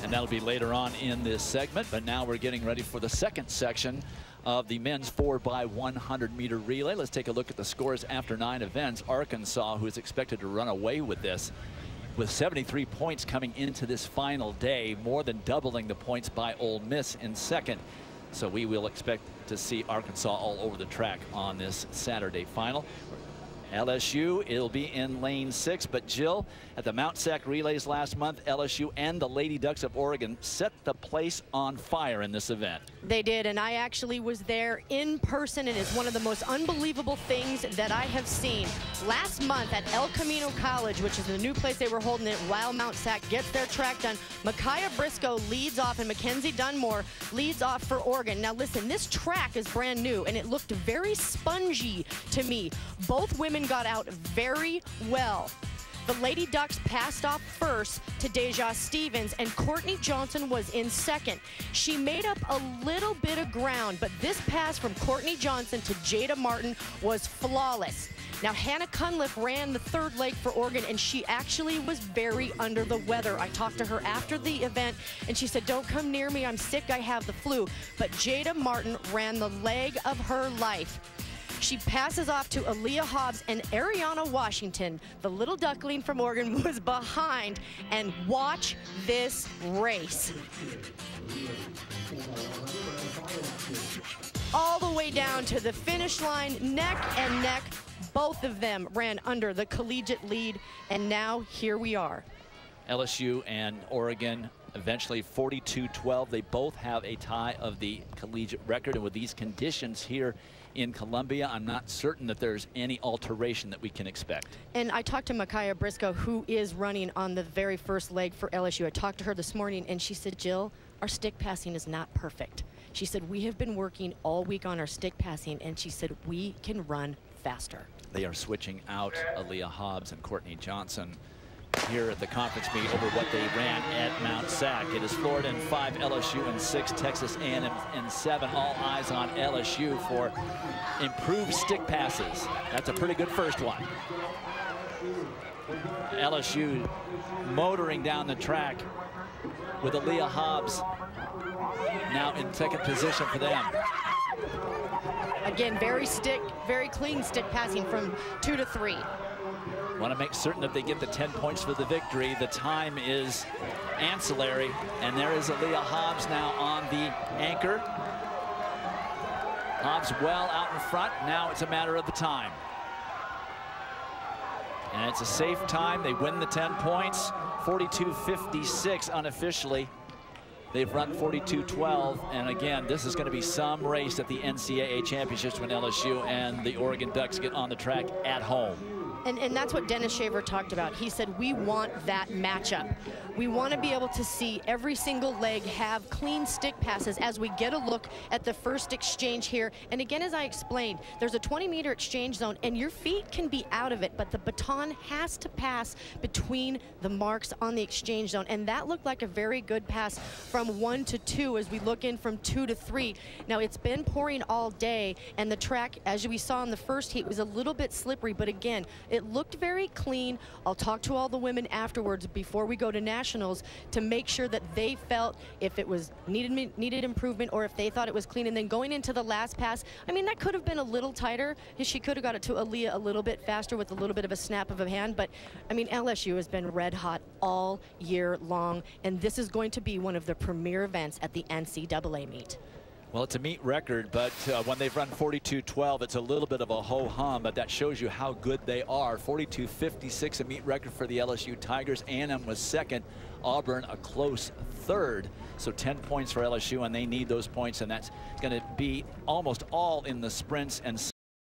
And that'll be later on in this segment. But now we're getting ready for the second section of the men's 4x100 m relay. Let's take a look at the scores after 9 events. Arkansas, who is expected to run away with this, with 73 points coming into this final day, more than doubling the points by Ole Miss in second. So we will expect to see Arkansas all over the track on this Saturday final. LSU, it'll be in lane 6, but Jill, at the Mount Sac relays last month, LSU and the Lady Ducks of Oregon set the place on fire in this event. They did, and I actually was there in person, and it's one of the most unbelievable things that I have seen. Last month at El Camino College, which is the new place they were holding it while Mount Sac gets their track done, Micaiah Briscoe leads off and Mackenzie Dunmore leads off for Oregon. Now listen, this track is brand new, and it looked very spongy to me. Both women got out very well. The Lady Ducks passed off first to Deja Stevens, and Courtney Johnson was in second. She made up a little bit of ground, but this pass from Courtney Johnson to Jada Martin was flawless. Now, Hannah Cunliffe ran the third leg for Oregon, and she actually was very under the weather. I talked to her after the event, and she said, "Don't come near me, I'm sick, I have the flu." But Jada Martin ran the leg of her life. She passes off to Aaliyah Hobbs, and Ariana Washington, the little duckling from Oregon, was behind. And watch this race. All the way down to the finish line, neck and neck. Both of them ran under the collegiate lead, and now here we are. LSU and Oregon eventually 42-12. They both have a tie of the collegiate record, and with these conditions here in Columbia, I'm not certain that there's any alteration that we can expect. And I talked to Micaiah Briscoe, who is running on the very first leg for LSU. I talked to her this morning, and she said, "Jill, our stick passing is not perfect." She said, "We have been working all week on our stick passing," and she said, "We can run faster." They are switching out Aaliyah Hobbs and Courtney Johnson here at the conference meet over what they ran at Mount Sac. It is Florida in 5, LSU in 6, Texas A&M in 7. All eyes on LSU for improved stick passes. That's a pretty good first one. LSU motoring down the track with Aaliyah Hobbs now in second position for them. Again, very clean stick passing from 2 to 3. Want to make certain that they get the 10 points for the victory. The time is ancillary, and there is Aaliyah Hobbs now on the anchor. Hobbs well out in front. Now it's a matter of the time. And it's a safe time. They win the 10 points. 42-56 unofficially. They've run 42-12, and again, this is going to be some race at the NCAA championships when LSU and the Oregon Ducks get on the track at home. And that's what Dennis Shaver talked about. He said, we want that matchup. We want to be able to see every single leg have clean stick passes as we get a look at the first exchange here. And again, as I explained, there's a 20-meter exchange zone, and your feet can be out of it, but the baton has to pass between the marks on the exchange zone. And that looked like a very good pass from 1 to 2 as we look in from 2 to 3. Now, it's been pouring all day, and the track, as we saw in the first heat, was a little bit slippery, but again, it looked very clean. I'll talk to all the women afterwards before we go to nationals to make sure that they felt if it was needed improvement or if they thought it was clean. And then going into the last pass, I mean, that could have been a little tighter. She could have got it to Aaliyah a little bit faster with a little bit of a snap of a hand. But I mean, LSU has been red hot all year long, and this is going to be one of the premier events at the NCAA meet. Well, it's a meet record, but when they've run 42-12, it's a little bit of a ho-hum, but that shows you how good they are. 42-56, a meet record for the LSU Tigers. A&M was second, Auburn a close third. So 10 points for LSU, and they need those points, and that's going to be almost all in the sprints and